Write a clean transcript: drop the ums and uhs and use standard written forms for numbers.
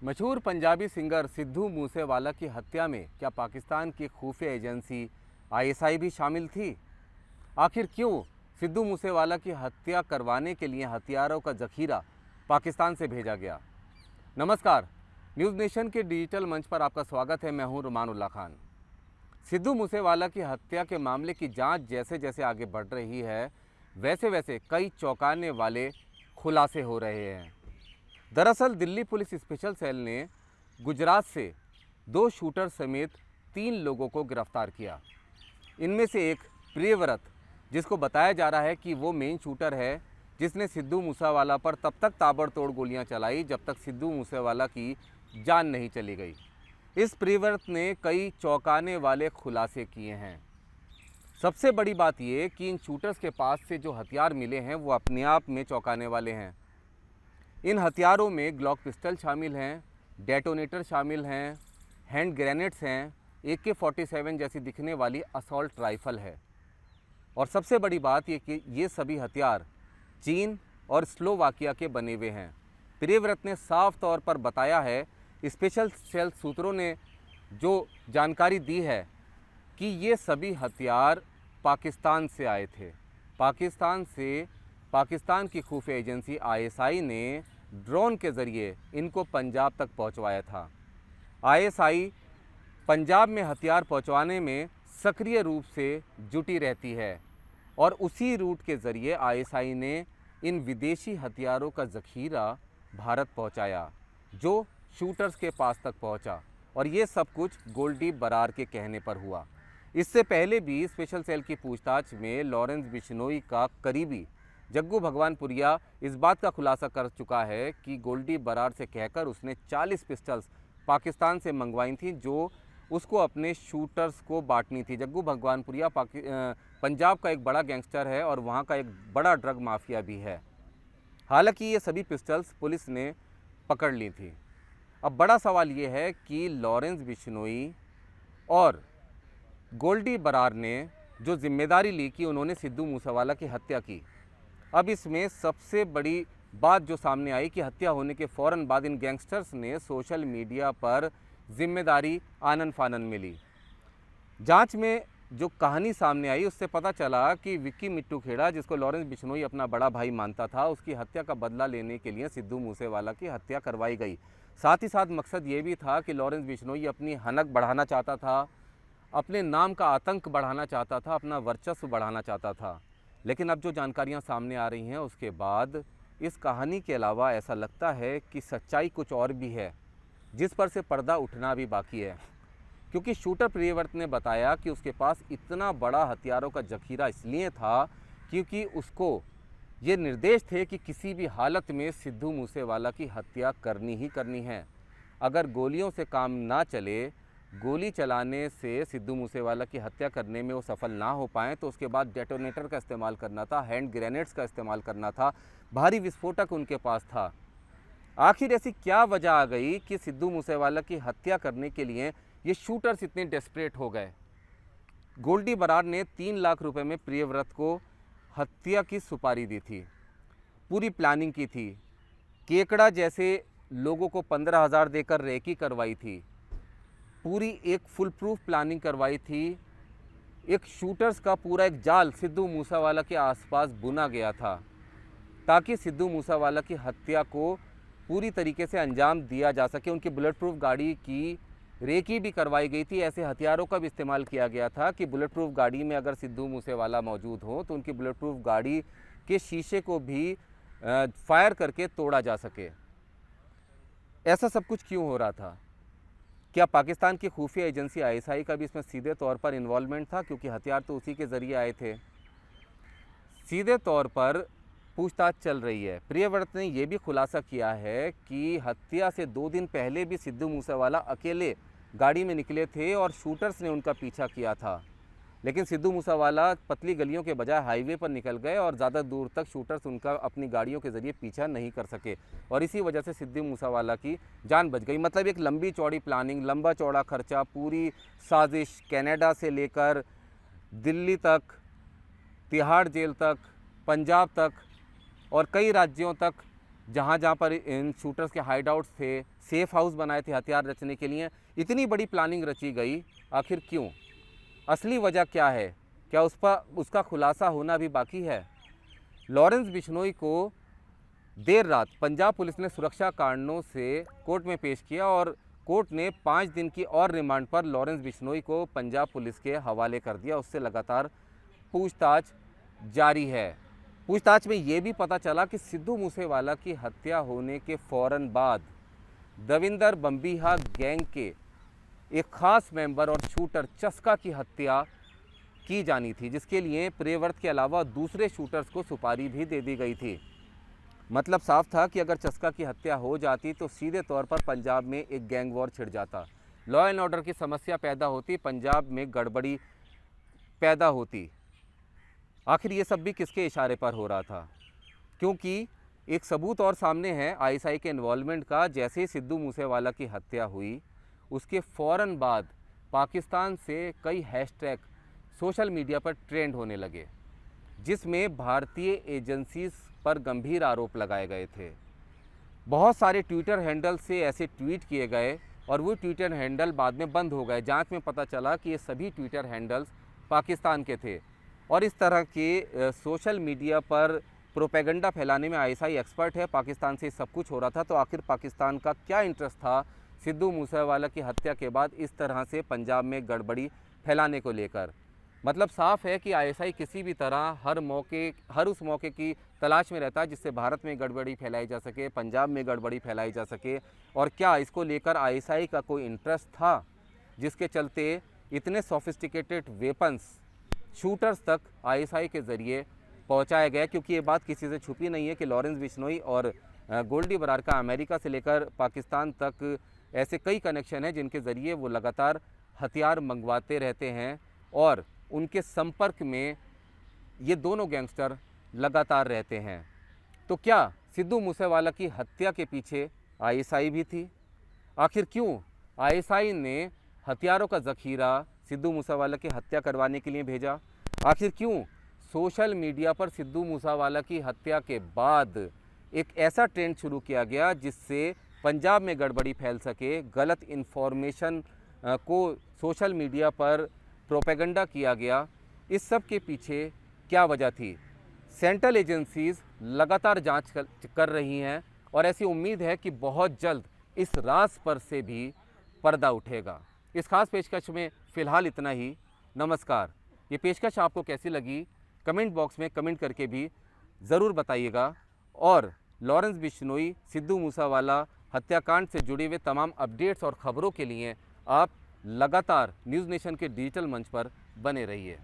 मशहूर पंजाबी सिंगर सिद्धू मूसेवाला की हत्या में क्या पाकिस्तान की खुफिया एजेंसी आईएसआई भी शामिल थी? आखिर क्यों सिद्धू मूसेवाला की हत्या करवाने के लिए हथियारों का जखीरा पाकिस्तान से भेजा गया? नमस्कार, न्यूज़ नेशन के डिजिटल मंच पर आपका स्वागत है। मैं हूं रुमानुल्लाह खान। सिद्धू मूसेवाला की हत्या के मामले की जांच जैसे जैसे आगे बढ़ रही है, वैसे वैसे कई चौंकाने वाले खुलासे हो रहे हैं। दरअसल दिल्ली पुलिस स्पेशल सेल ने गुजरात से 2 शूटर समेत 3 लोगों को गिरफ्तार किया। इनमें से एक प्रियव्रत, जिसको बताया जा रहा है कि वो मेन शूटर है, जिसने सिद्धू मूसेवाला पर तब तक ताबड़तोड़ गोलियां चलाई जब तक सिद्धू मूसेवाला की जान नहीं चली गई। इस प्रियव्रत ने कई चौंकाने वाले खुलासे किए हैं। सबसे बड़ी बात ये कि इन शूटर्स के पास से जो हथियार मिले हैं वो अपने आप में चौंकाने वाले हैं। इन हथियारों में ग्लॉक पिस्टल शामिल हैं, डेटोनेटर शामिल हैं, हैंड ग्रेनेड्स हैं, AK-47 जैसी दिखने वाली असॉल्ट राइफल है। और सबसे बड़ी बात ये कि ये सभी हथियार चीन और स्लोवाकिया के बने हुए हैं। प्रियव्रत ने साफ तौर पर बताया है, स्पेशल सेल सूत्रों ने जो जानकारी दी है कि ये सभी हथियार पाकिस्तान से आए थे। पाकिस्तान की खुफिया एजेंसी आईएसआई ने ड्रोन के ज़रिए इनको पंजाब तक पहुंचवाया था। आईएसआई पंजाब में हथियार पहुंचवाने में सक्रिय रूप से जुटी रहती है और उसी रूट के ज़रिए आईएसआई ने इन विदेशी हथियारों का ज़खीरा भारत पहुंचाया, जो शूटर्स के पास तक पहुंचा। और ये सब कुछ गोल्डी बरार के कहने पर हुआ। इससे पहले भी स्पेशल सेल की पूछताछ में लॉरेंस बिश्नोई का करीबी जग्गू भगवानपुरिया इस बात का खुलासा कर चुका है कि गोल्डी बरार से कहकर उसने 40 पिस्टल्स पाकिस्तान से मंगवाई थी, जो उसको अपने शूटर्स को बांटनी थी। जग्गू भगवानपुरिया पंजाब का एक बड़ा गैंगस्टर है और वहाँ का एक बड़ा ड्रग माफिया भी है। हालांकि ये सभी पिस्टल्स पुलिस ने पकड़ ली थी। अब बड़ा सवाल ये है कि लॉरेंस बिश्नोई और गोल्डी बरार ने जो जिम्मेदारी ली कि उन्होंने सिद्धू मूसेवाला की हत्या की। अब इसमें सबसे बड़ी बात जो सामने आई कि हत्या होने के फ़ौरन बाद इन गैंगस्टर्स ने सोशल मीडिया पर जिम्मेदारी आनन फानन में ली। जांच में जो कहानी सामने आई उससे पता चला कि विक्की मिट्टू खेड़ा, जिसको लॉरेंस बिश्नोई अपना बड़ा भाई मानता था, उसकी हत्या का बदला लेने के लिए सिद्धू मूसेवाला की हत्या करवाई गई। साथ ही साथ मकसद ये भी था कि लॉरेंस बिश्नोई अपनी हनक बढ़ाना चाहता था, अपने नाम का आतंक बढ़ाना चाहता था, अपना वर्चस्व बढ़ाना चाहता था। लेकिन अब जो जानकारियां सामने आ रही हैं उसके बाद इस कहानी के अलावा ऐसा लगता है कि सच्चाई कुछ और भी है, जिस पर से पर्दा उठना भी बाकी है। क्योंकि शूटर प्रियव्रत ने बताया कि उसके पास इतना बड़ा हथियारों का जखीरा इसलिए था क्योंकि उसको ये निर्देश थे कि किसी भी हालत में सिद्धू मूसेवाला की हत्या करनी ही करनी है। अगर गोलियों से काम ना चले, गोली चलाने से सिद्धू मूसेवाला की हत्या करने में वो सफल ना हो पाएँ, तो उसके बाद डेटोनेटर का इस्तेमाल करना था, हैंड ग्रेनेड्स का इस्तेमाल करना था, भारी विस्फोटक उनके पास था। आखिर ऐसी क्या वजह आ गई कि सिद्धू मूसेवाला की हत्या करने के लिए ये शूटर्स इतने डेस्परेट हो गए? गोल्डी बरार ने 3 लाख रुपए में प्रियव्रत को हत्या की सुपारी दी थी, पूरी प्लानिंग की थी। केकड़ा जैसे लोगों को 15,000 देकर रेकी करवाई थी, पूरी एक फुल प्रूफ प्लानिंग करवाई थी। एक शूटर्स का पूरा एक जाल सिद्धू मूसेवाला के आसपास बुना गया था ताकि सिद्धू मूसेवाला की हत्या को पूरी तरीके से अंजाम दिया जा सके। उनकी बुलेट प्रूफ गाड़ी की रेकी भी करवाई गई थी। ऐसे हथियारों का भी इस्तेमाल किया गया था कि बुलेट प्रूफ गाड़ी में अगर सिद्धू मूसेवाला मौजूद हो तो उनकी बुलेट प्रूफ गाड़ी के शीशे को भी फायर करके तोड़ा जा सके। ऐसा सब कुछ क्यों हो रहा था? क्या पाकिस्तान की खुफिया एजेंसी आईएसआई का भी इसमें सीधे तौर पर इन्वॉल्वमेंट था, क्योंकि हथियार तो उसी के ज़रिए आए थे? सीधे तौर पर पूछताछ चल रही है। प्रियव्रत ने यह भी खुलासा किया है कि हत्या से 2 दिन पहले भी सिद्धू मूसेवाला अकेले गाड़ी में निकले थे और शूटर्स ने उनका पीछा किया था। लेकिन सिद्धू मूसेवाला पतली गलियों के बजाय हाईवे पर निकल गए और ज़्यादा दूर तक शूटर्स उनका अपनी गाड़ियों के ज़रिए पीछा नहीं कर सके और इसी वजह से सिद्धू मूसेवाला की जान बच गई। मतलब एक लंबी चौड़ी प्लानिंग, लंबा चौड़ा खर्चा, पूरी साजिश, कनाडा से लेकर दिल्ली तक, तिहाड़ जेल तक, पंजाब तक और कई राज्यों तक जहाँ जहाँ पर इन शूटर्स के हाइडआउट्स थे, सेफ हाउस बनाए थे हथियार रचने के लिए। इतनी बड़ी प्लानिंग रची गई, आखिर क्यों? असली वजह क्या है? क्या उसका खुलासा होना भी बाकी है? लॉरेंस बिश्नोई को देर रात पंजाब पुलिस ने सुरक्षा कारणों से कोर्ट में पेश किया और कोर्ट ने 5 दिन की और रिमांड पर लॉरेंस बिश्नोई को पंजाब पुलिस के हवाले कर दिया। उससे लगातार पूछताछ जारी है। पूछताछ में ये भी पता चला कि सिद्धू मूसेवाला की हत्या होने के फ़ौरन बाद दविंदर बम्बीहा गैंग के एक खास मेंबर और शूटर चस्का की हत्या की जानी थी, जिसके लिए प्रियव्रत के अलावा दूसरे शूटर्स को सुपारी भी दे दी गई थी। मतलब साफ था कि अगर चस्का की हत्या हो जाती तो सीधे तौर पर पंजाब में एक गैंग वॉर छिड़ जाता, लॉ एंड ऑर्डर की समस्या पैदा होती, पंजाब में गड़बड़ी पैदा होती। आखिर ये सब भी किसके इशारे पर हो रहा था? क्योंकि एक सबूत और सामने है आईएसआई के इन्वॉल्वमेंट का। जैसे ही सिद्धू मूसेवाला की हत्या हुई, उसके फ़ौरन बाद पाकिस्तान से कई हैशटैग सोशल मीडिया पर ट्रेंड होने लगे, जिसमें भारतीय एजेंसीज पर गंभीर आरोप लगाए गए थे। बहुत सारे ट्विटर हैंडल से ऐसे ट्वीट किए गए और वो ट्विटर हैंडल बाद में बंद हो गए। जांच में पता चला कि ये सभी ट्विटर हैंडल्स पाकिस्तान के थे और इस तरह के सोशल मीडिया पर प्रोपेगेंडा फैलाने में आईएसआई एक्सपर्ट है। पाकिस्तान से सब कुछ हो रहा था, तो आखिर पाकिस्तान का क्या इंटरेस्ट था सिद्धू मूसेवाला की हत्या के बाद इस तरह से पंजाब में गड़बड़ी फैलाने को लेकर? मतलब साफ है कि आईएसआई किसी भी तरह हर उस मौके की तलाश में रहता है जिससे भारत में गड़बड़ी फैलाई जा सके, पंजाब में गड़बड़ी फैलाई जा सके। और क्या इसको लेकर आईएसआई का कोई इंटरेस्ट था, जिसके चलते इतने सोफिस्टिकेटेड वेपन्स शूटर्स तक आईएसआई के ज़रिए पहुंचाए गए? क्योंकि ये बात किसी से छुपी नहीं है कि लॉरेंस बिश्नोई और गोल्डी बरार का अमेरिका से लेकर पाकिस्तान तक ऐसे कई कनेक्शन हैं जिनके ज़रिए वो लगातार हथियार मंगवाते रहते हैं और उनके संपर्क में ये दोनों गैंगस्टर लगातार रहते हैं। तो क्या सिद्धू मूसेवाला की हत्या के पीछे आईएसआई भी थी? आखिर क्यों आईएसआई ने हथियारों का ज़खीरा सिद्धू मूसेवाला की हत्या करवाने के लिए भेजा? आखिर क्यों सोशल मीडिया पर सिद्धू मूसेवाला की हत्या के बाद एक ऐसा ट्रेंड शुरू किया गया जिससे पंजाब में गड़बड़ी फैल सके, गलत इन्फॉर्मेशन को सोशल मीडिया पर प्रोपेगेंडा किया गया? इस सब के पीछे क्या वजह थी? सेंट्रल एजेंसीज़ लगातार जांच कर रही हैं और ऐसी उम्मीद है कि बहुत जल्द इस राज पर से भी पर्दा उठेगा। इस खास पेशकश में फ़िलहाल इतना ही। नमस्कार। ये पेशकश आपको कैसी लगी कमेंट बॉक्स में कमेंट करके भी ज़रूर बताइएगा। और लॉरेंस बिश्नोई सिद्धू मूसेवाला हत्याकांड से जुड़े हुए तमाम अपडेट्स और ख़बरों के लिए आप लगातार न्यूज़ नेशन के डिजिटल मंच पर बने रहिए।